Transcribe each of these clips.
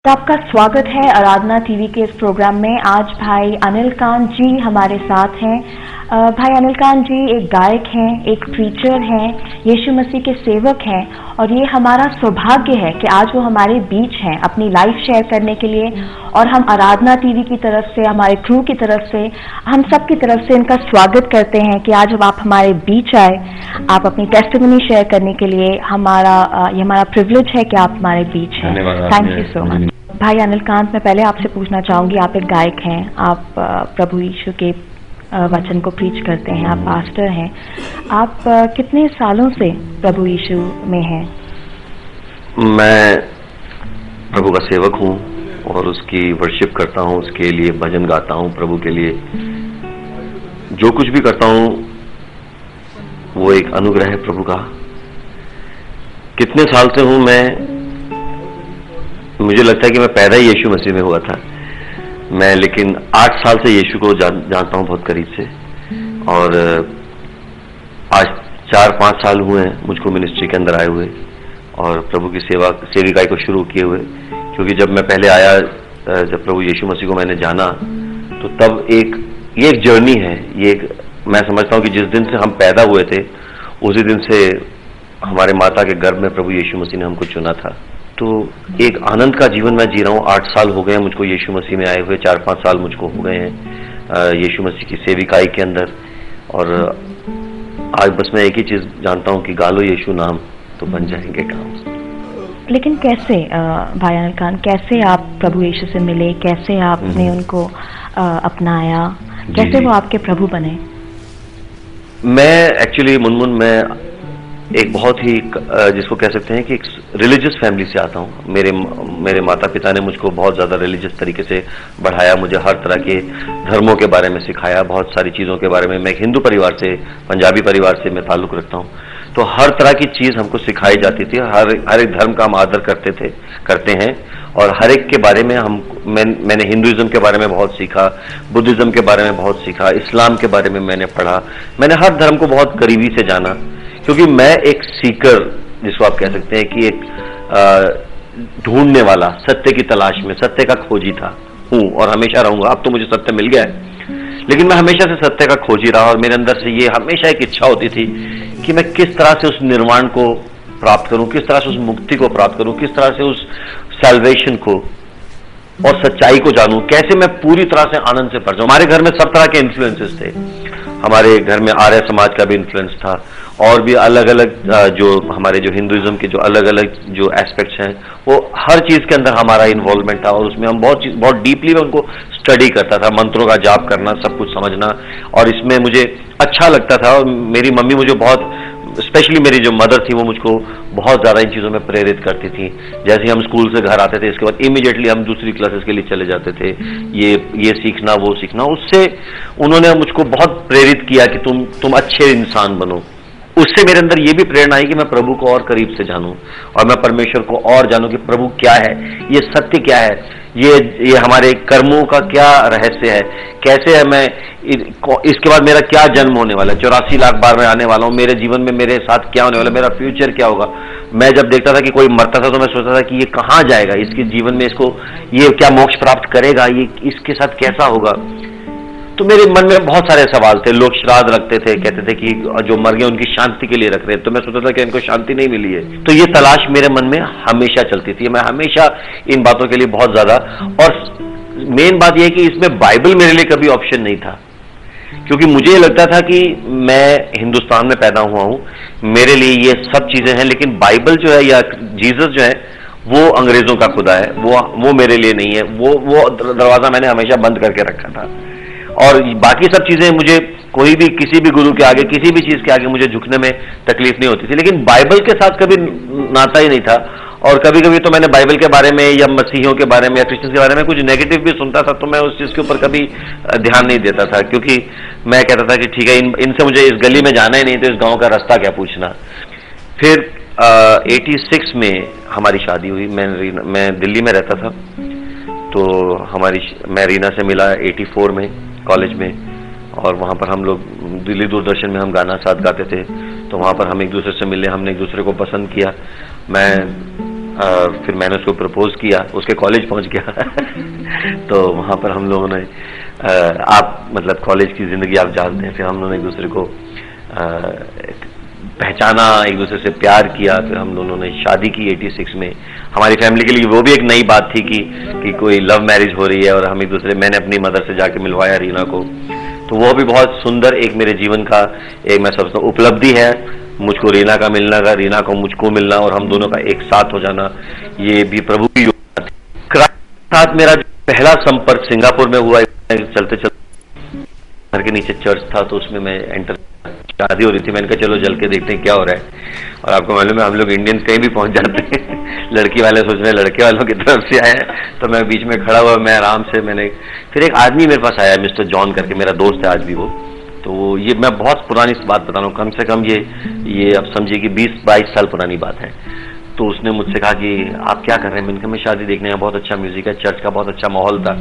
तो आपका स्वागत है आराधना टीवी के इस प्रोग्राम में। आज भाई अनिल कांत जी हमारे साथ हैं। भाई अनिल कांत जी एक गायक हैं, एक प्रीचर हैं, यीशु मसीह के सेवक हैं और ये हमारा सौभाग्य है कि आज वो हमारे बीच हैं अपनी लाइफ शेयर करने के लिए। और हम आराधना टीवी की तरफ से, हमारे क्रू की तरफ से, हम सब की तरफ से इनका स्वागत करते हैं कि आज आप हमारे बीच आए, आप अपनी टेस्टिमनी शेयर करने के लिए। ये हमारा प्रिविलेज है कि आप हमारे बीच हैं। Thank you so much. भाई अनिल कांत, मैं पहले आपसे पूछना चाहूंगी, आप एक गायक हैं, आप प्रभु यीशु के वचन को प्रीच करते हैं, आप पास्टर हैं, आप कितने सालों से प्रभु यीशु में हैं? मैं प्रभु का सेवक हूं और उसकी वर्शिप करता हूं, उसके लिए भजन गाता हूं, प्रभु के लिए जो कुछ भी करता हूं वो एक अनुग्रह है प्रभु का। कितने साल से हूं मैं, मुझे लगता है कि मैं पैदा ही यीशु मसीह में हुआ था मैं, लेकिन 8 साल से यीशु को जानता हूं बहुत करीब से। और आज 4-5 साल हुए हैं मुझको मिनिस्ट्री के अंदर आए हुए और प्रभु की सेविकाई को शुरू किए हुए। क्योंकि जब मैं पहले आया, जब प्रभु यीशु मसीह को मैंने जाना, तो तब ये एक जर्नी है। मैं समझता हूं कि जिस दिन से हम पैदा हुए थे उसी दिन से हमारे माता के गर्भ में प्रभु यीशु मसीह ने हमको चुना था। तो एक आनंद का जीवन मैं जी रहा हूँ। 8 साल हो गए हैं मुझको यीशु मसीह में आए हुए, 4-5 साल मुझको हो गए हैं यीशु मसीह की सेविकाई के अंदर। और आज बस मैं एक ही चीज जानता हूँ कि गालो यीशु नाम तो बन जाएंगे काम। लेकिन कैसे भाई अनिल खान, कैसे आप प्रभु यीशु से मिले, कैसे आपने उनको अपनाया, कैसे वो आपके प्रभु बने? मैं एक्चुअली मुनमुन मैं एक बहुत ही जिसको कह सकते हैं कि एक रिलीजियस फैमिली से आता हूँ। मेरे माता पिता ने मुझको बहुत ज्यादा रिलीजियस तरीके से बढ़ाया, मुझे हर तरह के धर्मों के बारे में सिखाया, बहुत सारी चीजों के बारे में। मैं एक हिंदू परिवार से, पंजाबी परिवार से मैं ताल्लुक रखता हूँ, तो हर तरह की चीज हमको सिखाई जाती थी। हर एक धर्म का हम आदर करते हैं और हर एक के बारे में मैंने हिंदुइज्म के बारे में बहुत सीखा, बुद्धिज्म के बारे में बहुत सीखा, इस्लाम के बारे में मैंने पढ़ा। मैंने हर धर्म को बहुत करीबी से जाना, क्योंकि मैं एक सीकर, जिसको आप कह सकते हैं कि एक ढूंढने वाला, सत्य की तलाश में, सत्य का खोजी हूं और हमेशा रहूंगा। अब तो मुझे सत्य मिल गया है, लेकिन मैं हमेशा से सत्य का खोजी रहा और मेरे अंदर से ये हमेशा एक इच्छा होती थी कि मैं किस तरह से उस निर्वाण को प्राप्त करूं, किस तरह से उस मुक्ति को प्राप्त करूं, किस तरह से उस सैल्वेशन को और सच्चाई को जानूं, कैसे मैं पूरी तरह से आनंद से भर जाऊं। हमारे घर में सब तरह के इन्फ्लुएंसेस थे। हमारे घर में आर्य समाज का भी इन्फ्लुएंस था और भी अलग अलग जो हमारे जो हिंदुइज्म के जो अलग अलग जो एस्पेक्ट्स हैं, वो हर चीज के अंदर हमारा इन्वॉल्वमेंट था और उसमें हम बहुत डीपली मैं उनको स्टडी करता था, मंत्रों का जाप करना, सब कुछ समझना, और इसमें मुझे अच्छा लगता था। और मेरी मम्मी मुझे बहुत, स्पेशली मेरी जो मदर थी, वो मुझको बहुत ज्यादा इन चीजों में प्रेरित करती थी। जैसे ही हम स्कूल से घर आते थे, इसके बाद इमीडिएटली हम दूसरी क्लासेस के लिए चले जाते थे, ये सीखना वो सीखना। उससे उन्होंने मुझको बहुत प्रेरित किया कि तुम अच्छे इंसान बनो। उससे मेरे अंदर ये भी प्रेरणा आई कि मैं प्रभु को और करीब से जानूं और मैं परमेश्वर को और जानूं कि प्रभु क्या है, ये सत्य क्या है, ये हमारे कर्मों का क्या रहस्य है, कैसे है मैं इसके बाद मेरा क्या जन्म होने वाला है, 84 लाख बार मैं आने वाला हूं, मेरे जीवन में मेरे साथ क्या होने वाला है, मेरा फ्यूचर क्या होगा। मैं जब देखता था कि कोई मरता था तो मैं सोचता था कि ये कहां जाएगा, इसके जीवन में ये क्या मोक्ष प्राप्त करेगा, ये इसके साथ कैसा होगा। तो मेरे मन में बहुत सारे सवाल थे। लोग श्राद्ध रखते थे, कहते थे कि जो मर गए उनकी शांति के लिए रख रहे हैं, तो मैं सोचता था कि इनको शांति नहीं मिली है। तो ये तलाश मेरे मन में हमेशा चलती थी। मैं हमेशा इन बातों के लिए बहुत ज्यादा, और मेन बात यह है कि इसमें बाइबल मेरे लिए कभी ऑप्शन नहीं था, क्योंकि मुझे लगता था कि मैं हिंदुस्तान में पैदा हुआ हूं, मेरे लिए ये सब चीजें हैं, लेकिन बाइबल जो है या जीसस जो है वो अंग्रेजों का खुदा है, वो मेरे लिए नहीं है। वो दरवाजा मैंने हमेशा बंद करके रखा था। और बाकी सब चीजें, मुझे कोई भी किसी भी गुरु के आगे, किसी भी चीज के आगे मुझे झुकने में तकलीफ नहीं होती थी, लेकिन बाइबल के साथ कभी नाता ही नहीं था। और कभी कभी तो मैंने बाइबल के बारे में या मसीहियों के बारे में या क्रिश्चियन के बारे में कुछ नेगेटिव भी सुनता था, तो मैं उस चीज के ऊपर कभी ध्यान नहीं देता था, क्योंकि मैं कहता था कि ठीक है, इनसे मुझे इस गली में जाना ही नहीं, तो इस गांव का रास्ता क्या पूछना। फिर 86 में हमारी शादी हुई। मैं दिल्ली में रहता था, तो मैं रीना से मिला 84 में कॉलेज में, और वहाँ पर हम लोग दिल्ली दूरदर्शन में हम गाना साथ गाते थे, तो वहाँ पर हम एक दूसरे से मिले, हमने एक दूसरे को पसंद किया। मैं फिर मैंने उसको प्रपोज किया, उसके कॉलेज पहुंच गया तो वहां पर हम लोगों ने आप मतलब कॉलेज की जिंदगी आप जानते हैं, फिर हम लोगों ने एक दूसरे को पहचाना, एक दूसरे से प्यार किया, फिर हम दोनों ने शादी की 86 में। हमारी फैमिली के लिए वो भी एक नई बात थी कि कोई लव मैरिज हो रही है, और हम एक दूसरे, मैंने अपनी मदर से जाके मिलवाया रीना को, तो वो भी बहुत सुंदर एक मेरे जीवन का एक मैं समझता हूँ उपलब्धि है, मुझको रीना का मिलना का, रीना को मुझको मिलना, और हम दोनों का एक साथ हो जाना, ये भी प्रभु की योजना थी। साथ मेरा जो पहला संपर्क सिंगापुर में हुआ, चलते चलते घर के नीचे चर्च था, तो उसमें मैं एंटर, शादी हो रही थी, मैंने कहा चलो जल के देखते हैं क्या हो रहा है। और आपको मालूम है हम लोग इंडियन कहीं भी पहुंच जाते हैं लड़की वाले सोच रहे हैं लड़के वालों की तरफ से आए हैं, तो मैं बीच में खड़ा हुआ, मैं आराम से, मैंने फिर एक आदमी मेरे पास आया, मिस्टर जॉन करके, मेरा दोस्त है आज भी वो, तो ये मैं बहुत पुरानी बात बता रहा हूँ, कम से कम ये अब समझिए कि 20-22 साल पुरानी बात है। तो उसने मुझसे कहा कि आप क्या कर रहे हैं? मैंने कहा मैं शादी देखने आया, बहुत अच्छा म्यूजिक है, चर्च का बहुत अच्छा माहौल था।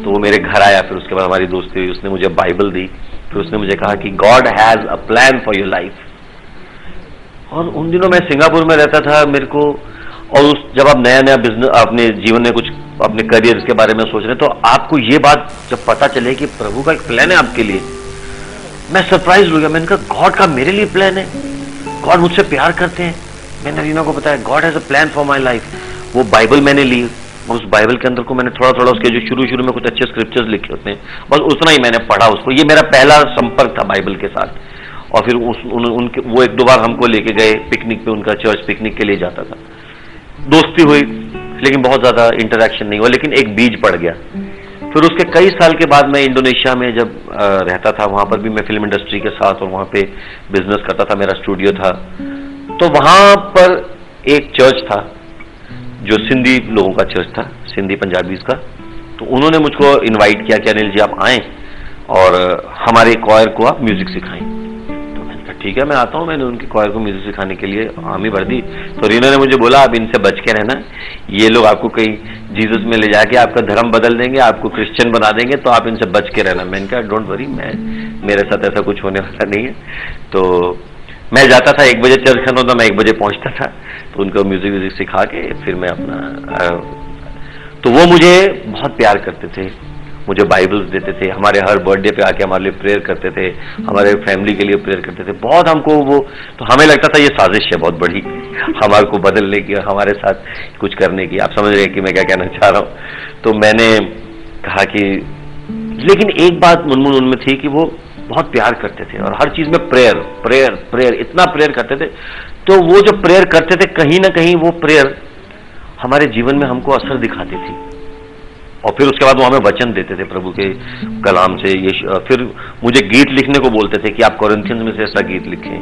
तो वो मेरे घर आया, फिर उसके बाद हमारी दोस्ती हुई, उसने मुझे बाइबल दी, फिर उसने मुझे कहा कि God has a plan for your life. और उन दिनों मैं सिंगापुर में रहता था, मेरे को, और जब आप नया नया बिजनेस अपने जीवन में कुछ अपने करियर के बारे में सोच रहे हैं, तो आपको ये बात जब पता चले कि प्रभु का एक प्लान है आपके लिए, मैं सरप्राइज हो गया। मैंने कहा गॉड का मेरे लिए प्लान है, गॉड मुझसे प्यार करते हैं। मैंने रीना को बताया God has a plan for my life. वो बाइबल मैंने ली, उस बाइबल के अंदर को मैंने थोड़ा थोड़ा उसके जो शुरू में कुछ अच्छे स्क्रिप्चर्स लिखे होते हैं, बस उतना ही मैंने पढ़ा उसको। ये मेरा पहला संपर्क था बाइबल के साथ। और फिर उनके वो 1-2 बार हमको लेके गए पिकनिक पे, उनका चर्च पिकनिक के लिए जाता था, दोस्ती हुई, लेकिन बहुत ज्यादा इंटरेक्शन नहीं हुआ, लेकिन एक बीज पड़ गया। फिर उसके कई साल के बाद मैं इंडोनेशिया में जब रहता था, वहां पर भी मैं फिल्म इंडस्ट्री के साथ और वहां पे बिजनेस करता था, मेरा स्टूडियो था। तो वहां पर एक चर्च था जो सिंधी लोगों का चर्च था, सिंधी पंजाबीज का। तो उन्होंने मुझको इनवाइट किया कि अनिल जी आप आए और हमारे क्वायर को आप म्यूजिक सिखाएं। तो मैंने कहा ठीक है मैं आता हूं। मैंने उनके क्वायर को म्यूजिक सिखाने के लिए हामी भर दी। तो रीना ने मुझे बोला आप इनसे बच के रहना, ये लोग आपको कहीं जीसस में ले जाके आपका धर्म बदल देंगे, आपको क्रिश्चियन बना देंगे, तो आप इनसे बच के रहना। मैंने कहा डोंट वरी, मेरे साथ ऐसा कुछ होने वाला नहीं है। तो मैं जाता था 1 बजे चर्च खत्म होता, मैं 1 बजे पहुंचता था, तो उनको म्यूजिक सिखा के फिर मैं अपना तो वो मुझे बहुत प्यार करते थे, मुझे बाइबल्स देते थे, हमारे हर बर्थडे पे आके हमारे लिए प्रेयर करते थे, हमारे फैमिली के लिए प्रेयर करते थे। बहुत हमको वो, तो हमें लगता था ये साजिश है बहुत बड़ी हमारे को बदलने की, हमारे साथ कुछ करने की। आप समझ रहे हैं कि मैं क्या कहना चाह रहा हूं। तो मैंने कहा कि, लेकिन एक बात मुनमुन उनमें थी कि वो बहुत प्यार करते थे और हर चीज में प्रेयर प्रेयर प्रेयर, इतना प्रेयर करते थे। तो वो जो प्रेयर करते थे, कहीं ना कहीं वो प्रेयर हमारे जीवन में हमको असर दिखाती थी। और फिर उसके बाद वो हमें वचन देते थे प्रभु के कलाम से। ये फिर मुझे गीत लिखने को बोलते थे कि आप कोरिन्थियंस में से ऐसा गीत लिखें,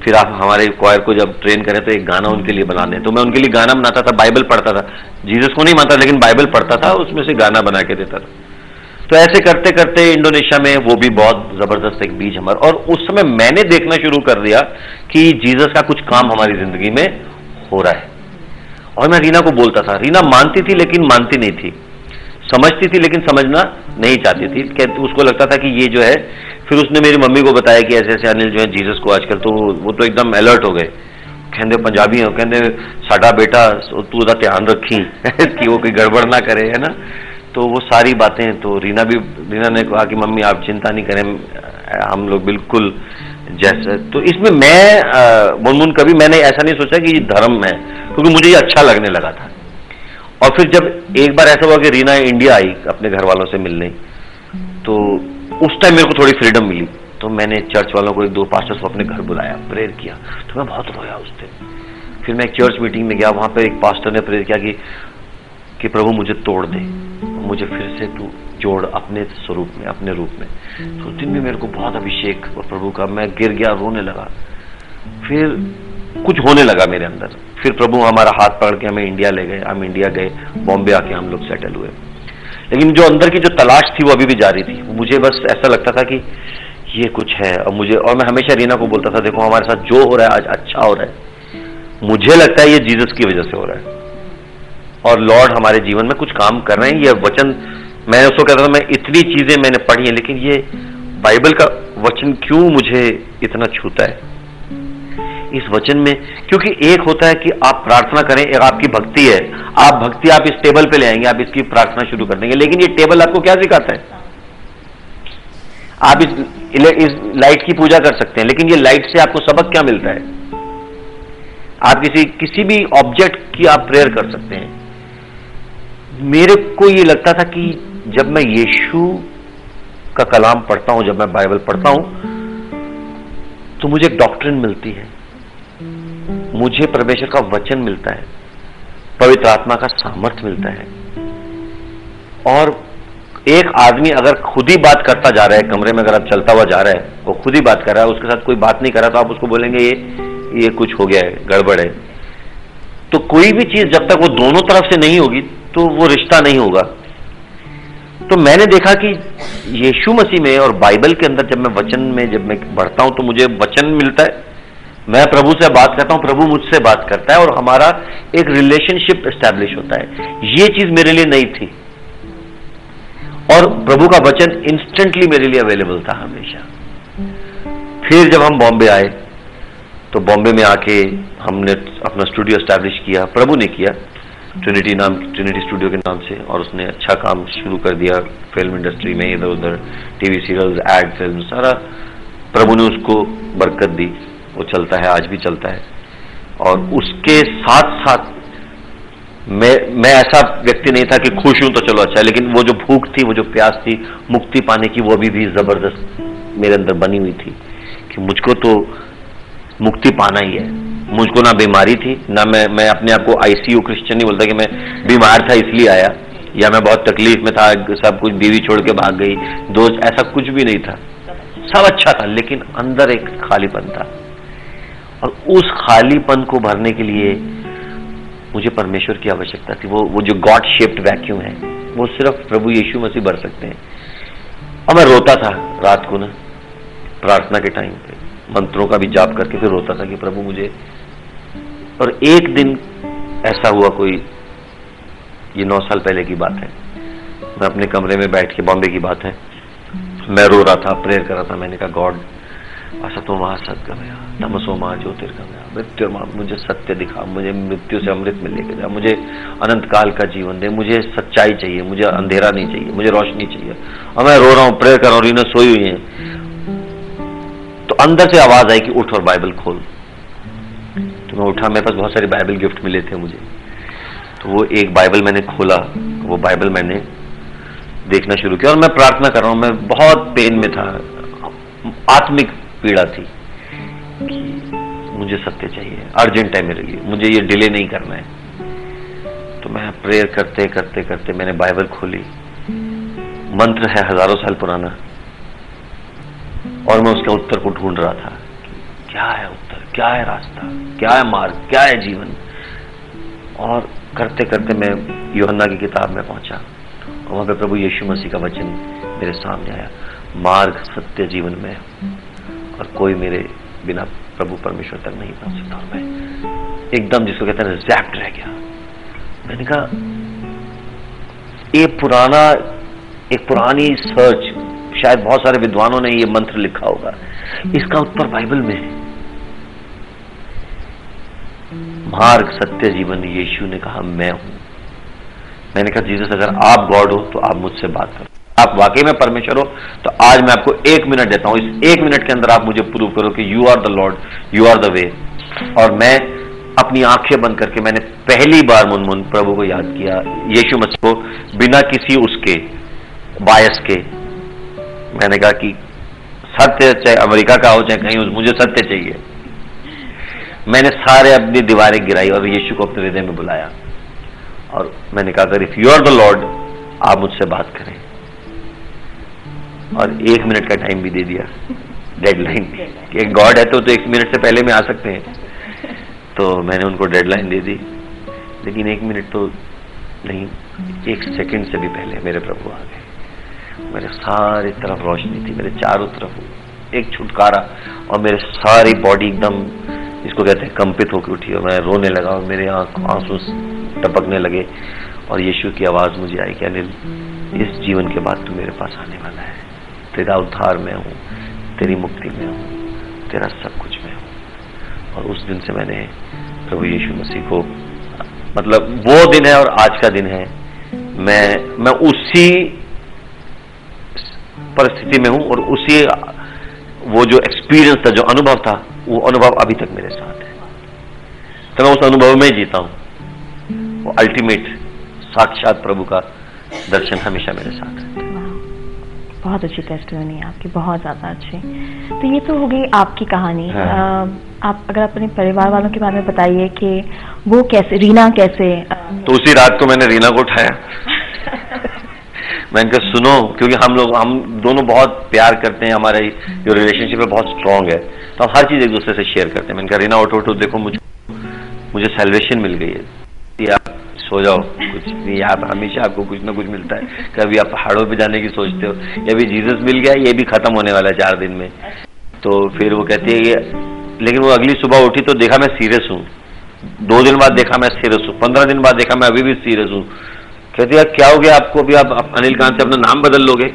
फिर आप हमारे क्वायर को जब ट्रेन करें तो एक गाना उनके लिए बना दें। तो मैं उनके लिए गाना बनाता था, बाइबल पढ़ता था, जीसस को नहीं मानता लेकिन बाइबल पढ़ता था, उसमें से गाना बना के देता था। तो ऐसे करते करते इंडोनेशिया में वो भी बहुत जबरदस्त एक बीज हमारा, और उस समय मैंने देखना शुरू कर दिया कि जीसस का कुछ काम हमारी जिंदगी में हो रहा है। और मैं रीना को बोलता था, रीना मानती थी लेकिन मानती नहीं थी, समझती थी लेकिन समझना नहीं चाहती थी। उसको लगता था कि ये जो है, फिर उसने मेरी मम्मी को बताया कि ऐसे ऐसे अनिल जो है जीसस को आजकल, तो वो तो एकदम अलर्ट हो गए। कहते पंजाबी हो, कहते साडा बेटा तू उसका ध्यान रखी कि वो कोई गड़बड़ ना करे, है ना। तो वो सारी बातें, तो रीना ने कहा कि मम्मी आप चिंता नहीं करें, हम लोग बिल्कुल जैसे। तो इसमें मैं मुनमुन कभी मैंने ऐसा नहीं सोचा कि ये धर्म है, क्योंकि मुझे ये अच्छा लगने लगा था। और फिर जब एक बार ऐसा हुआ कि रीना इंडिया आई अपने घर वालों से मिलने, तो उस टाइम मेरे को थोड़ी फ्रीडम मिली। तो मैंने चर्च वालों को 1-2 पास्टर्स को अपने घर बुलाया, प्रेयर किया। तो मैं बहुत रोया उस दिन। फिर मैं एक चर्च मीटिंग में गया, वहां पर एक पास्टर ने प्रेयर किया कि प्रभु मुझे तोड़ दे, मुझे फिर से तू जोड़ अपने स्वरूप में, अपने रूप में। तो उस दिन भी मेरे को बहुत अभिषेक प्रभु का, मैं गिर गया, रोने लगा। फिर कुछ होने लगा मेरे अंदर। फिर प्रभु हमारा हाथ पकड़ के हमें इंडिया ले गए, हम इंडिया गए, बॉम्बे आके हम लोग सेटल हुए। लेकिन जो अंदर की जो तलाश थी वो अभी भी जारी थी। मुझे बस ऐसा लगता था कि ये कुछ है, और मैं हमेशा रीना को बोलता था देखो हमारे साथ जो हो रहा है आज अच्छा हो रहा है, मुझे लगता है ये जीसस की वजह से हो रहा है, और लॉर्ड हमारे जीवन में कुछ काम कर रहे हैं। ये वचन, मैं उसको कहता था मैं इतनी चीजें मैंने पढ़ी हैं, लेकिन ये बाइबल का वचन क्यों मुझे इतना छूता है। इस वचन में, क्योंकि एक होता है कि आप प्रार्थना करें, एक आपकी भक्ति है, आप भक्ति आप इस टेबल पे ले आएंगे, आप इसकी प्रार्थना शुरू कर देंगे, लेकिन ये टेबल आपको क्या सिखाता है? आप इस लाइट की पूजा कर सकते हैं, लेकिन ये लाइट से आपको सबक क्या मिलता है? आप किसी भी ऑब्जेक्ट की आप प्रेयर कर सकते हैं। मेरे को ये लगता था कि जब मैं यीशु का कलाम पढ़ता हूं, जब मैं बाइबल पढ़ता हूं, तो मुझे एक डॉक्ट्रिन मिलती है, मुझे परमेश्वर का वचन मिलता है, पवित्र आत्मा का सामर्थ्य मिलता है। और एक आदमी अगर खुद ही बात करता जा रहा है, कमरे में अगर आप चलता हुआ जा रहा है, वो खुद ही बात कर रहा है, उसके साथ कोई बात नहीं कर रहा, तो आप उसको बोलेंगे ये कुछ हो गया है, गड़बड़ है। तो कोई भी चीज जब तक वो दोनों तरफ से नहीं होगी तो वो रिश्ता नहीं होगा। तो मैंने देखा कि यीशु मसीह में और बाइबल के अंदर जब मैं वचन में जब मैं बढ़ता हूं तो मुझे वचन मिलता है, मैं प्रभु से बात करता हूं, प्रभु मुझसे बात करता है और हमारा एक रिलेशनशिप एस्टैब्लिश होता है। ये चीज मेरे लिए नई थी और प्रभु का वचन इंस्टेंटली मेरे लिए अवेलेबल था हमेशा। फिर जब हम बॉम्बे आए तो बॉम्बे में आके हमने अपना स्टूडियो एस्टैब्लिश किया, प्रभु ने किया, ट्रिनिटी स्टूडियो के नाम से, और उसने अच्छा काम शुरू कर दिया फिल्म इंडस्ट्री में, इधर उधर टीवी सीरियल्स, एड फिल्म, सारा प्रभु ने उसको बरकत दी, वो चलता है, आज भी चलता है। और उसके साथ साथ मैं ऐसा व्यक्ति नहीं था कि खुश हूं तो चलो अच्छा है, लेकिन वो जो भूख थी, वो जो प्यास थी मुक्ति पाने की, वो अभी भी जबरदस्त मेरे अंदर बनी हुई थी कि मुझको तो मुक्ति पाना ही है। मुझको ना बीमारी थी, ना मैं अपने आप को आईसीयू क्रिश्चियन नहीं बोलता कि मैं बीमार था इसलिए आया, या मैं बहुत तकलीफ में था, सब कुछ बीवी छोड़ के भाग गई, दोस्त, ऐसा कुछ भी नहीं था, सब अच्छा था, लेकिन अंदर एक खालीपन था। और उस खालीपन को भरने के लिए मुझे परमेश्वर की आवश्यकता थी। वो जो गॉड शेप्ड वैक्यूम है, वो सिर्फ प्रभु यीशु मसीह भर सकते हैं। और मैं रोता था रात को ना, प्रार्थना के टाइम पे मंत्रों का भी जाप करके फिर रोता था कि प्रभु मुझे। और एक दिन ऐसा हुआ, कोई ये 9 साल पहले की बात है, मैं अपने कमरे में बैठ के, बॉम्बे की बात है, मैं रो रहा था, प्रेयर कर रहा था। मैंने कहा गॉड असतो मां सद्गमया तमसो मां ज्योतिर्गमया मृत्यु मां, मुझे सत्य दिखा, मुझे मृत्यु से अमृत में लेके जा, मुझे अनंत काल का जीवन दे, मुझे सच्चाई चाहिए, मुझे अंधेरा नहीं चाहिए, मुझे रोशनी चाहिए। और मैं रो रहा हूं, प्रेयर कर रहा हूं, रीना सोई हुई है, तो अंदर से आवाज आई कि उठ और बाइबल खोल। तो मैं उठा, मेरे पास बहुत सारे बाइबल गिफ्ट मिले थे मुझे, तो वो एक बाइबल मैंने खोला, वो बाइबल मैंने देखना शुरू किया और मैं प्रार्थना कर रहा हूं। मैं बहुत पेन में था, आत्मिक पीड़ा थी कि मुझे सत्य चाहिए, अर्जेंट है मेरे लिए, मुझे ये डिले नहीं करना है। तो मैं प्रेयर करते करते करते मैंने बाइबल खोली, मंत्र है हजारों साल पुराना, और मैं उसके उत्तर को ढूंढ रहा था कि क्या है उत्तर, क्या है रास्ता, क्या है मार्ग, क्या है जीवन। और करते करते मैं यूहन्ना की किताब में पहुंचा और वहां पे प्रभु यीशु मसीह का वचन मेरे सामने आया, मार्ग सत्य जीवन में और कोई मेरे बिना प्रभु परमेश्वर तक नहीं पहुंच सकता। और मैं एकदम, जिसको कहते हैं, ज़ैप्ट रह गया। मैंने कहा एक पुरानी सर्च, शायद बहुत सारे विद्वानों ने ये मंत्र लिखा होगा, इसका उत्तर बाइबल में है। मार्ग सत्य जीवन, यीशु ने कहा मैं हूं। मैंने कहा जीसस, अगर आप गॉड हो तो आप मुझसे बात करो, आप वाकई में परमेश्वर हो तो आज मैं आपको 1 मिनट देता हूं, इस 1 मिनट के अंदर आप मुझे प्रूव करो कि you are the Lord, you are the way. और मैं अपनी आंखें बंद करके मैंने पहली बार मुनमुन प्रभु को याद किया, यीशु मसीह को, बिना किसी उसके बायस के। मैंने कहा कि सत्य चाहे अमेरिका का हो चाहे कहीं, मुझे सत्य चाहिए। मैंने सारे अपनी दीवारें गिराई और यीशु को अपने हृदय में बुलाया और मैंने कहा अगर if you are the Lord, आप मुझसे बात करें। और 1 मिनट का टाइम भी दे दिया, डेडलाइन कि एक गॉड है तो 1 मिनट से पहले में आ सकते हैं। तो मैंने उनको डेडलाइन दे दी, लेकिन 1 मिनट तो नहीं, 1 सेकंड से भी पहले मेरे प्रभु आ गए। मेरे सारी तरफ रोशनी थी, मेरे चारों तरफ एक छुटकारा, और मेरे सारी बॉडी एकदम, जिसको कहते हैं, कंपित होकर उठी और मैं रोने लगा और मेरे आंसू टपकने लगे। और यीशु की आवाज मुझे आई कि अनिल, इस जीवन के बाद तू मेरे पास आने वाला है, तेरा उद्धार मैं हूं, तेरी मुक्ति में हूं, तेरा सब कुछ मैं हूं। और उस दिन से मैंने प्रभु यीशु मसीह को, मतलब वो दिन है और आज का दिन है, मैं उसी परिस्थिति में हूं और उसी वो जो एक्सपीरियंस था, जो अनुभव था, वो अनुभव अभी तक मेरे साथ है। तो मैं उस अनुभव में जीता हूं। वो अल्टीमेट साक्षात प्रभु का दर्शन हमेशा मेरे साथ है। बहुत अच्छी टेस्टिमनी है आपकी, बहुत ज्यादा अच्छी। तो ये तो हो गई आपकी कहानी। आप अगर अपने परिवार वालों के बारे में बताइए कि वो कैसे, रीना कैसे। तो उसी रात को मैंने रीना को उठाया मैंने कहा सुनो, क्योंकि हम दोनों बहुत प्यार करते हैं, हमारा जो रिलेशनशिप है बहुत स्ट्रांग है, तो हम हर चीज एक दूसरे से शेयर करते हैं। मैंने कहा रीना उठो, देखो मुझे सैल्वेशन मिल गई है, आप सो जाओ, कुछ नहीं, आप हमेशा आपको कुछ ना कुछ मिलता है। कभी आप पहाड़ों पे जाने की सोचते हो, या भी जीसस मिल गया, ये भी खत्म होने वाला है 4 दिन में। तो फिर वो कहती है ये, लेकिन वो अगली सुबह उठी तो देखा मैं सीरियस हूँ, 2 दिन बाद देखा मैं सीरियस हूँ, 15 दिन बाद देखा मैं अभी भी सीरियस हूँ। कहती है क्या हो गया आपको, अभी आप अनिल कांत से अपना नाम बदल लोगे,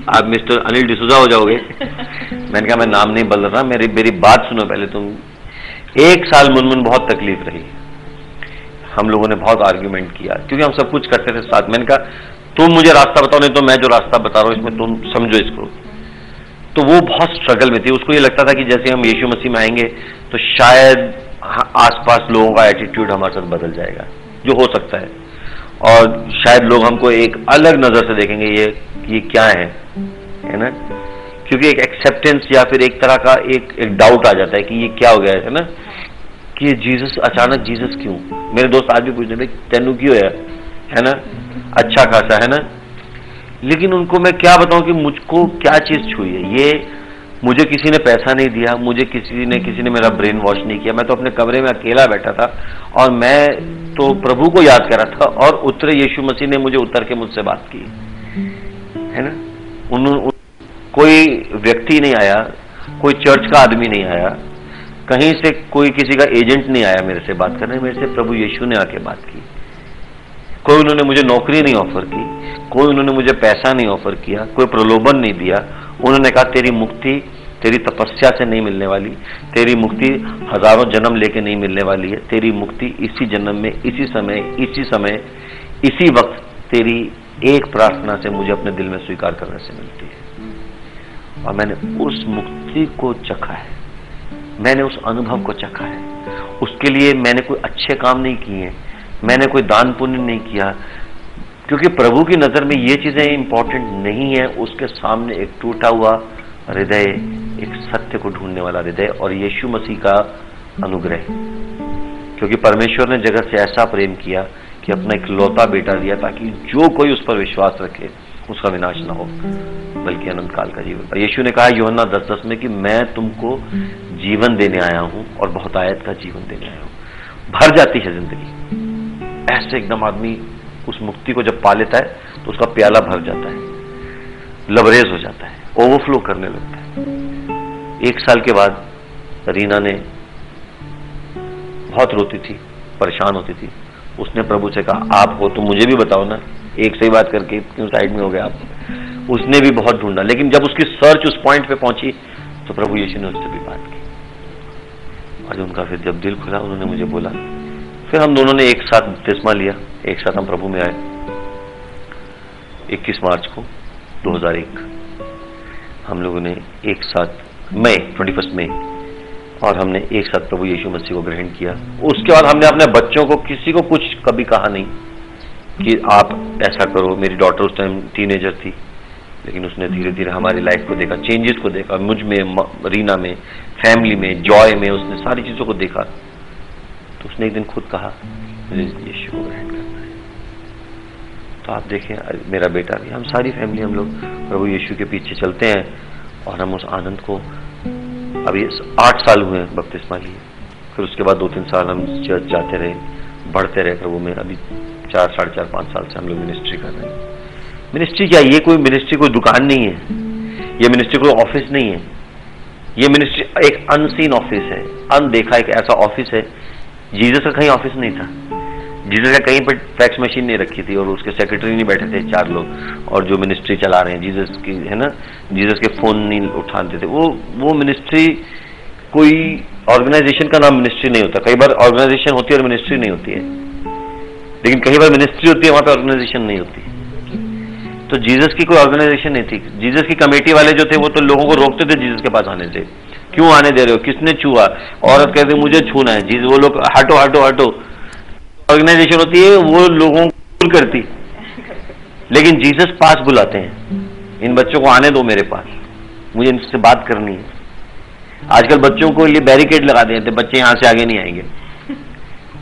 आप मिस्टर अनिल डिसूजा हो जाओगे। मैंने कहा मैं नाम नहीं बदल रहा, मेरी बात सुनो पहले तुम। 1 साल मुनमुन बहुत तकलीफ रही, हम लोगों ने बहुत आर्ग्यूमेंट किया, क्योंकि हम सब कुछ करते थे साथ। मैंने कहा तुम मुझे रास्ता बताओ, नहीं तो मैं जो रास्ता बता रहा हूं इसमें तुम समझो इसको। तो वो बहुत स्ट्रगल में थी, उसको ये लगता था कि जैसे हम यीशु मसीह में आएंगे तो शायद आसपास लोगों का एटीट्यूड हमारे साथ बदल जाएगा, जो हो सकता है, और शायद लोग हमको एक अलग नजर से देखेंगे, ये क्या है ना, क्योंकि एक एक्सेप्टेंस या फिर एक तरह का एक डाउट आ जाता है कि ये क्या हो गया है ना, कि जीसस, अचानक जीसस क्यों। मेरे दोस्त आज भी पूछते भाई तेनू क्यों है ना, अच्छा खासा है ना, लेकिन उनको मैं क्या बताऊं कि मुझको क्या चीज छुई है। ये मुझे किसी ने पैसा नहीं दिया, मुझे किसी ने मेरा ब्रेन वॉश नहीं किया, मैं तो अपने कमरे में अकेला बैठा था और मैं तो प्रभु को याद कर रहा था, और उतरे यीशु मसीह ने मुझे उतर के मुझसे बात की, है ना। कोई व्यक्ति नहीं आया, कोई चर्च का आदमी नहीं आया, कहीं से कोई किसी का एजेंट नहीं आया मेरे से बात करने, मेरे से प्रभु यीशु ने आके बात की। कोई उन्होंने मुझे नौकरी नहीं ऑफर की, कोई उन्होंने मुझे पैसा नहीं ऑफर किया, कोई प्रलोभन नहीं दिया। उन्होंने कहा तेरी मुक्ति तेरी तपस्या से नहीं मिलने वाली, तेरी मुक्ति हजारों जन्म लेके नहीं मिलने वाली है, तेरी मुक्ति इसी जन्म में, इसी समय, इसी वक्त तेरी एक प्रार्थना से मुझे अपने दिल में स्वीकार करने से मिलती है। और मैंने उस मुक्ति को चखा है, मैंने उस अनुभव को चखा है। उसके लिए मैंने कोई अच्छे काम नहीं किए, मैंने कोई दान पुण्य नहीं किया, क्योंकि प्रभु की नजर में ये चीजें इंपॉर्टेंट नहीं है। उसके सामने एक टूटा हुआ हृदय, एक सत्य को ढूंढने वाला हृदय और यीशु मसीह का अनुग्रह, क्योंकि परमेश्वर ने जगत से ऐसा प्रेम किया कि अपना इकलौता बेटा दिया, ताकि जो कोई उस पर विश्वास रखे उसका विनाश ना हो बल्कि अनंत काल का जीवन। यीशु ने कहा यूहन्ना 10:10 में कि मैं तुमको जीवन देने आया हूं और बहुतायत का जीवन देने आया हूं। भर जाती है जिंदगी, ऐसे एकदम आदमी उस मुक्ति को जब पा लेता है तो उसका प्याला भर जाता है, लबरेज हो जाता है, ओवरफ्लो करने लगता है। 1 साल के बाद रीना ने बहुत रोती थी, परेशान होती थी। उसने प्रभु से कहा आप हो तो मुझे भी बताओ ना, एक सही बात करके क्यों साइड में हो गए आप। उसने भी बहुत ढूंढा, लेकिन जब उसकी सर्च उस पॉइंट पे पहुंची तो प्रभु यीशु ने उससे भी बात की। आज उनका फिर जब दिल खुला, उन्होंने मुझे बोला, फिर हम दोनों ने एक साथ बपतिस्मा लिया, एक साथ हम प्रभु में आए 21 मार्च को 2001। हम लोगों ने एक साथ मई 21 मई, और हमने एक साथ प्रभु यीशु मसीह को ग्रहण किया। उसके बाद हमने अपने बच्चों को, किसी को कुछ कभी कहा नहीं कि आप ऐसा करो। मेरी डॉटर उस टाइम टीनेजर थी, लेकिन उसने धीरे धीरे हमारी लाइफ को देखा, चेंजेस को देखा, मुझ में, रीना में, फैमिली में, जॉय में, उसने सारी चीजों को देखा। तो उसने एक दिन खुद कहा मुझे यीशु को ग्रहण करना है। तो आप देखें, मेरा बेटा भी, हम सारी फैमिली, हम लोग प्रभु यीशु के पीछे चलते हैं, और हम उस आनंद को, अभी 8 साल हुए हैं बपतिस्मा लिए, फिर उसके बाद 2-3 साल हम चर्च जाते रहे, बढ़ते रहे प्रभु में। अभी 4, 4.5, 5 साल से हम लोग मिनिस्ट्री कर रहे हैं। मिनिस्ट्री क्या, ये कोई मिनिस्ट्री कोई दुकान नहीं है, ये मिनिस्ट्री कोई ऑफिस नहीं है, ये मिनिस्ट्री एक अनसीन ऑफिस है, अनदेखा एक ऐसा ऑफिस है। जीसस का कहीं ऑफिस नहीं था, जीसस का कहीं पर फैक्स मशीन नहीं रखी थी और उसके सेक्रेटरी नहीं बैठे थे 4 लोग, और जो मिनिस्ट्री चला रहे हैं जीसस की, है ना, जीसस के फोन नहीं उठाते थे। वो मिनिस्ट्री कोई ऑर्गेनाइजेशन का नाम मिनिस्ट्री नहीं होता। कई बार ऑर्गेनाइजेशन होती है और मिनिस्ट्री नहीं होती है, लेकिन कई बार मिनिस्ट्री होती है, वहां पे ऑर्गेनाइजेशन नहीं होती। तो जीसस की कोई ऑर्गेनाइजेशन नहीं थी। जीसस की कमेटी वाले जो थे वो तो लोगों को रोकते थे जीसस के पास आने से, क्यों आने दे रहे हो, किसने छुआ, औरत कहती मुझे छूना है, जीसस वो लोग हटो हटो हटो। ऑर्गेनाइजेशन होती है वो लोगों को करती, लेकिन जीसस पास बुलाते हैं, इन बच्चों को आने दो मेरे पास, मुझे इनसे बात करनी है। आजकल बच्चों को लिए बैरिकेड लगा देते, बच्चे यहां से आगे नहीं आएंगे,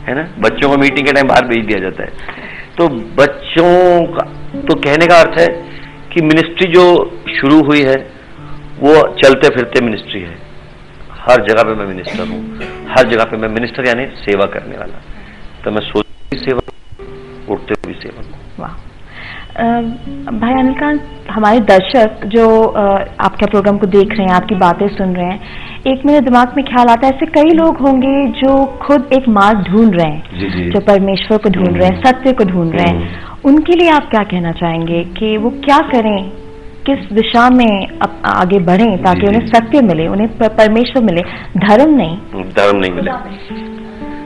है ना। बच्चों को मीटिंग के टाइम बाहर भेज दिया जाता है। तो बच्चों का तो कहने का अर्थ है कि मिनिस्ट्री जो शुरू हुई है वो चलते फिरते मिनिस्ट्री है। हर जगह पे मैं मिनिस्टर हूं, हर जगह पे मैं मिनिस्टर यानी सेवा करने वाला। तो मैं सोचते भी सेवा, उठते हुए भी सेवा। वाह। भाई अनिल कांत, हमारे दर्शक जो आपके प्रोग्राम को देख रहे हैं, आपकी बातें सुन रहे हैं, एक मेरे दिमाग में ख्याल आता है ऐसे कई लोग होंगे जो खुद एक मार्ग ढूंढ रहे हैं, जी। जो परमेश्वर को ढूंढ रहे हैं, सत्य को ढूंढ रहे हैं। उनके लिए आप क्या कहना चाहेंगे कि वो क्या करें, किस दिशा में आगे बढ़ें ताकि उन्हें सत्य मिले, उन्हें परमेश्वर मिले, धर्म नहीं मिले।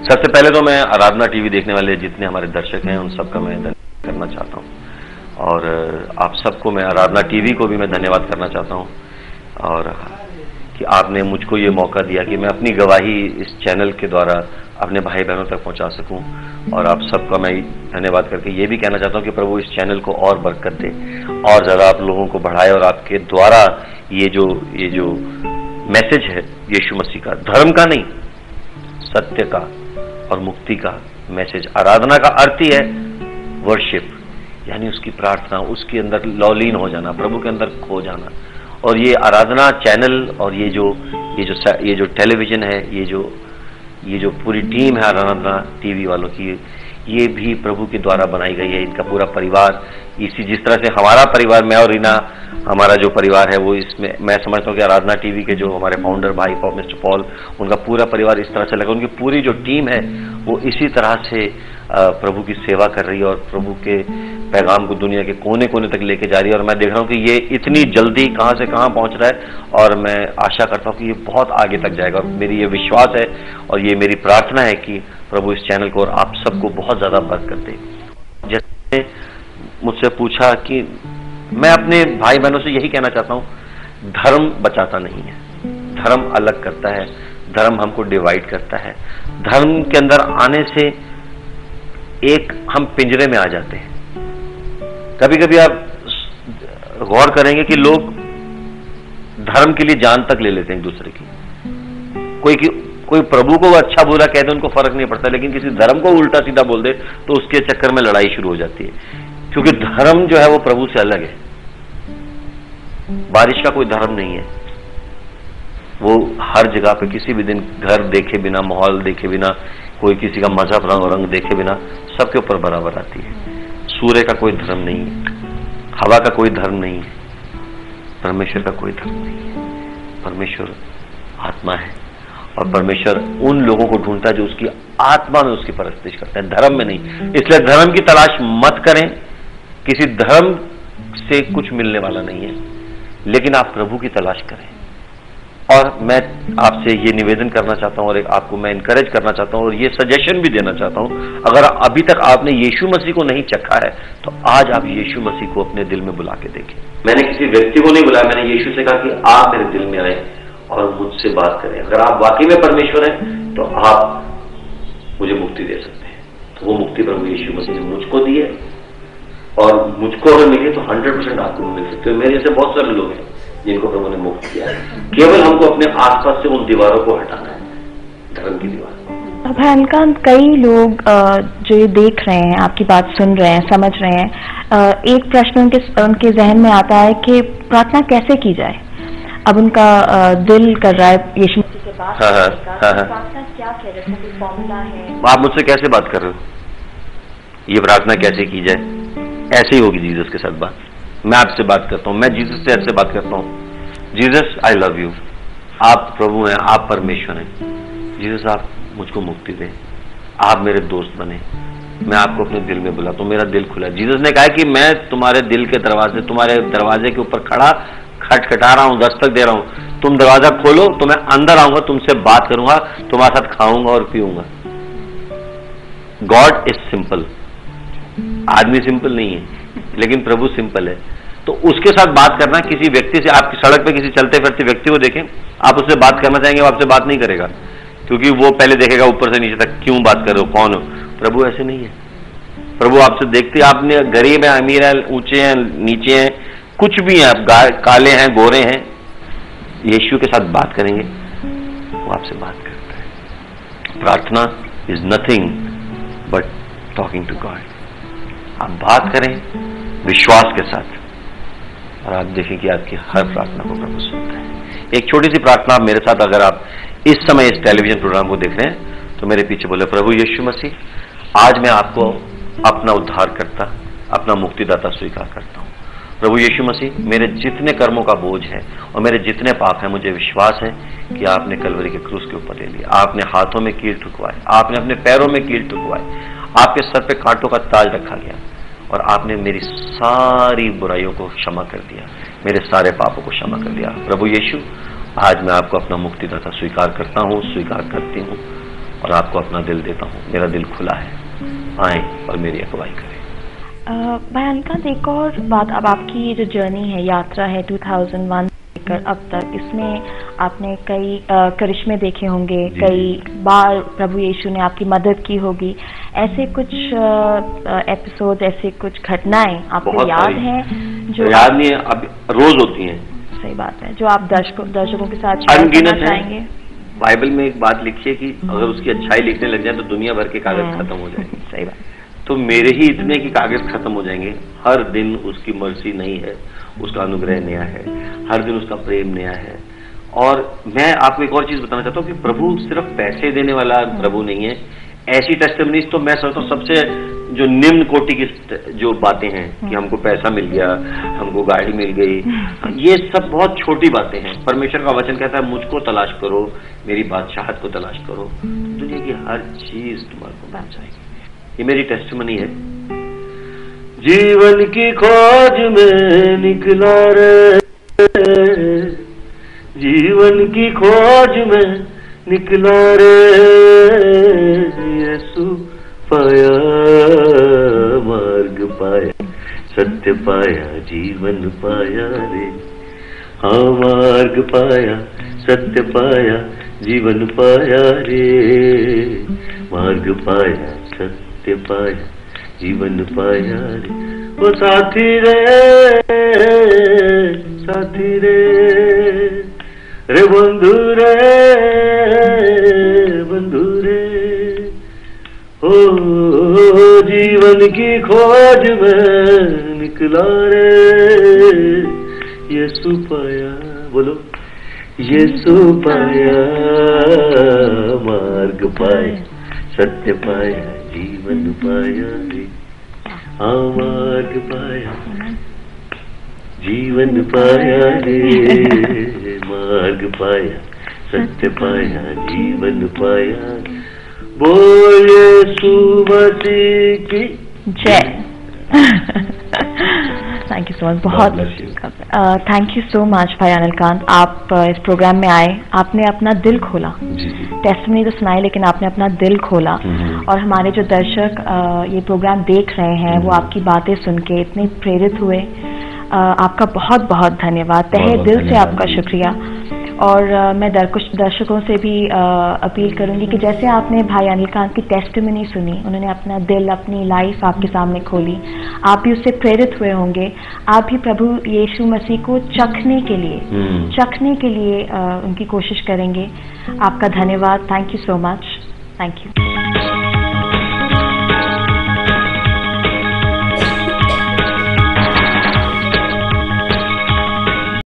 सबसे पहले तो मैं आराधना टीवी देखने वाले जितने हमारे दर्शक हैं उन सबका मैं धन्यवाद करना चाहता हूँ, और आप सबको मैं, आराधना टीवी को भी मैं धन्यवाद करना चाहता हूँ, और कि आपने मुझको ये मौका दिया कि मैं अपनी गवाही इस चैनल के द्वारा अपने भाई बहनों तक पहुंचा सकूं। और आप सबका मैं धन्यवाद करके ये भी कहना चाहता हूं कि प्रभु इस चैनल को और बरकत दे, और ज़्यादा आप लोगों को बढ़ाए, और आपके द्वारा ये जो मैसेज है यीशु मसीह का, धर्म का नहीं, सत्य का और मुक्ति का मैसेज। आराधना का अर्थ ही है वर्शिप, यानी उसकी प्रार्थना, उसके अंदर लौलीन हो जाना, प्रभु के अंदर खो जाना। और ये आराधना चैनल और ये जो टेलीविजन है, ये जो पूरी टीम है आराधना टीवी वालों की, ये भी प्रभु के द्वारा बनाई गई है। इनका पूरा परिवार जिस तरह से हमारा परिवार, मैं और रीना, हमारा जो परिवार है वो इसमें, मैं समझता हूँ कि आराधना टीवी के जो हमारे फाउंडर भाई मिस्टर पॉल, उनका पूरा परिवार इस तरह से लगा, उनकी पूरी जो टीम है वो इसी तरह से प्रभु की सेवा कर रही है और प्रभु के पैगाम को दुनिया के कोने कोने तक लेके जा रही है। और मैं देख रहा हूँ कि ये इतनी जल्दी कहाँ से कहाँ पहुँच रहा है, और मैं आशा करता हूँ कि ये बहुत आगे तक जाएगा। और मेरी ये विश्वास है और ये मेरी प्रार्थना है कि प्रभु इस चैनल को और आप सबको बहुत ज़्यादा बरकत दे। जैसे मुझसे पूछा कि मैं अपने भाई बहनों से यही कहना चाहता हूँ, धर्म बचाता नहीं है, धर्म अलग करता है, धर्म हमको डिवाइड करता है। धर्म के अंदर आने से एक हम पिंजरे में आ जाते हैं। कभी कभी आप गौर करेंगे कि लोग धर्म के लिए जान तक ले लेते हैं एक दूसरे की। कोई प्रभु को अच्छा बुरा कहते उनको फर्क नहीं पड़ता, लेकिन किसी धर्म को उल्टा सीधा बोल दे तो उसके चक्कर में लड़ाई शुरू हो जाती है, क्योंकि धर्म जो है वो प्रभु से अलग है। बारिश का कोई धर्म नहीं है, वो हर जगह पे किसी भी दिन घर देखे बिना, माहौल देखे बिना, कोई किसी का मजहब रंग देखे बिना सबके ऊपर बराबर आती है। सूर्य का कोई धर्म नहीं है, हवा का कोई धर्म नहीं है, परमेश्वर का कोई धर्म नहीं है। परमेश्वर आत्मा है और परमेश्वर उन लोगों को ढूंढता है जो उसकी आत्मा में उसकी परस्तिश करते हैं, धर्म में नहीं। इसलिए धर्म की तलाश मत करें, किसी धर्म से कुछ मिलने वाला नहीं है, लेकिन आप प्रभु की तलाश करें। और मैं आपसे ये निवेदन करना चाहता हूं और आपको मैं इनकरेज करना चाहता हूं और ये सजेशन भी देना चाहता हूं, अगर अभी तक आपने यीशु मसीह को नहीं चखा है तो आज आप यीशु मसीह को अपने दिल में बुला के देखें। मैंने किसी व्यक्ति को नहीं बुलाया, मैंने यीशु से कहा कि आप मेरे दिल में आए और मुझसे बात करें। अगर आप वाकई में परमेश्वर हैं तो आप मुझे मुक्ति दे सकते हैं। तो वो मुक्ति प्रभु यीशु मसीह ने मुझको दी है, और मुझको अगर मिले तो 100% आपको मिल सकते हो। मेरे जैसे बहुत सारे लोग हैं जिनको प्रभु ने मुक्त किया है। केवल हमको अपने आसपास से उन दीवारों को हटाना है, धर्म की दीवार। भाई अनिल कांत, कई लोग जो ये देख रहे हैं, आपकी बात सुन रहे हैं, समझ रहे हैं, एक प्रश्न उनके जहन में आता है कि प्रार्थना कैसे की जाए। अब उनका दिल कर रहा है यीशु मसीह से बात करने का, प्रार्थना क्या कह रहे हैं, कोई फॉर्मूला है? आप मुझसे कैसे बात कर रहे हो? ये प्रार्थना कैसे की जाए? ऐसे ही होगी जीसस के साथ बात। मैं आपसे बात करता हूं, मैं जीसस से ऐसे बात करता हूं, जीसस आई लव यू, आप प्रभु हैं, आप परमेश्वर हैं, जीसस आप मुझको मुक्ति दें, आप मेरे दोस्त बने, मैं आपको अपने दिल में बुलाता हूं, मेरा दिल खुला। जीसस ने कहा कि मैं तुम्हारे दिल के दरवाजे, तुम्हारे दरवाजे के ऊपर खड़ा खटखटा रहा हूं, दस्तक दे रहा हूं। तुम दरवाजा खोलो तो मैं अंदर आऊंगा, तुमसे बात करूंगा, तुम्हारे साथ खाऊंगा और पीऊंगा। God is simple. आदमी सिंपल नहीं है, लेकिन प्रभु सिंपल है। तो उसके साथ बात करना, किसी व्यक्ति से, आपकी सड़क पे किसी चलते फिरते व्यक्ति को देखें, आप उससे बात करना चाहेंगे, वो आपसे बात नहीं करेगा, क्योंकि वो पहले देखेगा ऊपर से नीचे तक, क्यों बात कर रहे हो, कौन हो। प्रभु ऐसे नहीं है। प्रभु आपसे देखते, आपने गरीब है, अमीर है, ऊंचे हैं, नीचे हैं, कुछ भी हैं, आप काले हैं, गोरे हैं, यीशु के साथ बात करेंगे, वो आपसे बात करता है। प्रार्थना is nothing but talking to God. आप बात करें विश्वास के साथ, और आप देखें कि आपकी हर प्रार्थना को प्रभु सुनता है। एक छोटी सी प्रार्थना आप मेरे साथ, अगर आप इस समय इस टेलीविजन प्रोग्राम को देख रहे हैं तो मेरे पीछे बोले, प्रभु यीशु मसीह, आज मैं आपको अपना उद्धारकर्ता, अपना मुक्तिदाता स्वीकार करता हूं। प्रभु यीशु मसीह, मेरे जितने कर्मों का बोझ है और मेरे जितने पाप हैं, मुझे विश्वास है कि आपने कलवरी के क्रूस के ऊपर ले लिया। आपने हाथों में कील ठुकवाए, आपने अपने पैरों में कील ठुकवाए, आपके सर पे कांटों का ताज रखा गया, और आपने मेरी सारी बुराइयों को क्षमा कर दिया, मेरे सारे पापों को क्षमा कर दिया। प्रभु यीशु, आज मैं आपको अपना मुक्तिदाता स्वीकार करता हूँ, स्वीकार करती हूँ, और आपको अपना दिल देता हूँ। मेरा दिल खुला है, आए और मेरी अगुवाई करें। भाई अनिलकांत, एक और बात, अब आपकी जो जर्नी है, यात्रा है 2001 लेकर अब तक, इसमें आपने कई करिश्मे देखे होंगे, कई बार प्रभु यीशु ने आपकी मदद की होगी। ऐसे कुछ एपिसोड, ऐसे कुछ घटनाएं आपको याद हैं जो याद नहीं है, अब रोज होती हैं। सही बात है, जो आप दर्शकों के साथ शेयर करना चाहेंगे। बाइबल में एक बात लिखी है कि अगर उसकी अच्छाई लिखने लग जाए तो दुनिया भर के कागज खत्म हो जाएंगे। सही बात। तो मेरे ही इतने की कागज खत्म हो जाएंगे। हर दिन उसकी मर्जी नई है, उसका अनुग्रह नया है, हर दिन उसका प्रेम नया है। और मैं आपको एक और चीज बताना चाहता हूँ कि प्रभु सिर्फ पैसे देने वाला प्रभु नहीं है। ऐसी टेस्टिमनीज तो मैं समझता हूँ सबसे जो निम्न कोटि की जो बातें हैं कि हमको पैसा मिल गया, हमको गाड़ी मिल गई, ये सब बहुत छोटी बातें हैं। परमेश्वर का वचन कहता है, मुझको तलाश करो, मेरी बादशाहत को तलाश करो, दुनिया की हर चीज तुम्हारे को मिल जाएगी। ये मेरी टेस्टिमनी है। जीवन की खोज में निकला रे, जीवन की खोज में निकला रे, यीशु पाया, मार्ग पाया, सत्य पाया, जीवन पाया रे। हाँ, मार्ग पाया, सत्य पाया, जीवन पाया रे। मार्ग पाया, सत्य पाया, जीवन पाया रे। वो साथी रे, साथी रे, रे बंधु रे, बंधु रे। ओ जीवन की खोज में निकला रे, यीशु पाया, बोलो यीशु पाया, मार्ग पाया, सत्य पाया, जीवन पाया रे। हाँ, मार्ग पाया, जीवन पाया रे। मार्ग पाया, सत्य पाया, जीवन पाया। बोल यीशु मसीह की जय। थैंक यू सो मच, बहुत थैंक यू सो मच भाई अनिलकांत। आप इस प्रोग्राम में आए, आपने अपना दिल खोला। टेस्टिमनी तो सुनाई, लेकिन आपने अपना दिल खोला, और हमारे जो दर्शक ये प्रोग्राम देख रहे हैं वो आपकी बातें सुन के इतने प्रेरित हुए। आपका बहुत बहुत धन्यवाद, तहे दिल से आपका शुक्रिया। और मैं दर्शकों से भी अपील करूंगी कि जैसे आपने भाई अनिलकांत की टेस्टिमनी सुनी, उन्होंने अपना दिल, अपनी लाइफ आपके सामने खोली, आप भी उससे प्रेरित हुए होंगे। आप भी प्रभु यीशु मसीह को चखने के लिए उनकी कोशिश करेंगे। आपका धन्यवाद। Thank you so much. Thank you.